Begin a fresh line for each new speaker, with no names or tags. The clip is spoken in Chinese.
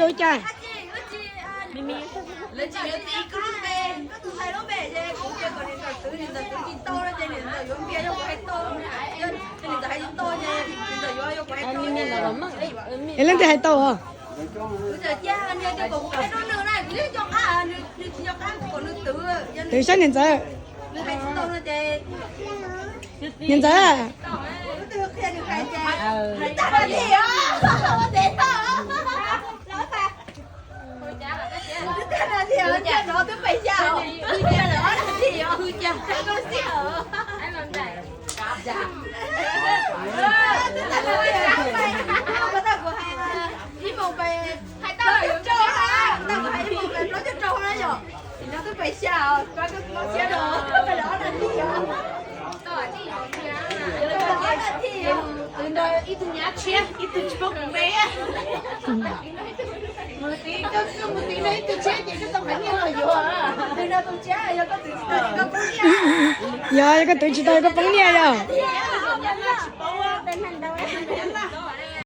有家。
咪咪，你只要第一个呗，都係攞咩啫？我嘅個年代少年就少啲多啦，這年代用邊有鬼多，這年代係用多啫，年代有鬼多啫。
你哋係到啊？
佢就家呢啲個鬼多呢，你做啊，你做啊，個你做啊，
對小年仔，
你係知道啦啫。
年仔啊！
我都要看就看啫，係大把錢啊，我知道啊，老闆。在哪里啊？在哪都白下哦，在哪里哦？在都笑哦。还能在？在。在哪里啊？我到過係啊，呢部幣係到咗做啊，到過係呢部幣攞咗做啦又，然後都白下哦，嗰個攞錢咯，咪攞哪里啊？到哪里有錢啊？到哪里哦？原來一直拿錢，一直做咩啊？
有一個對住到一個崩裂呀！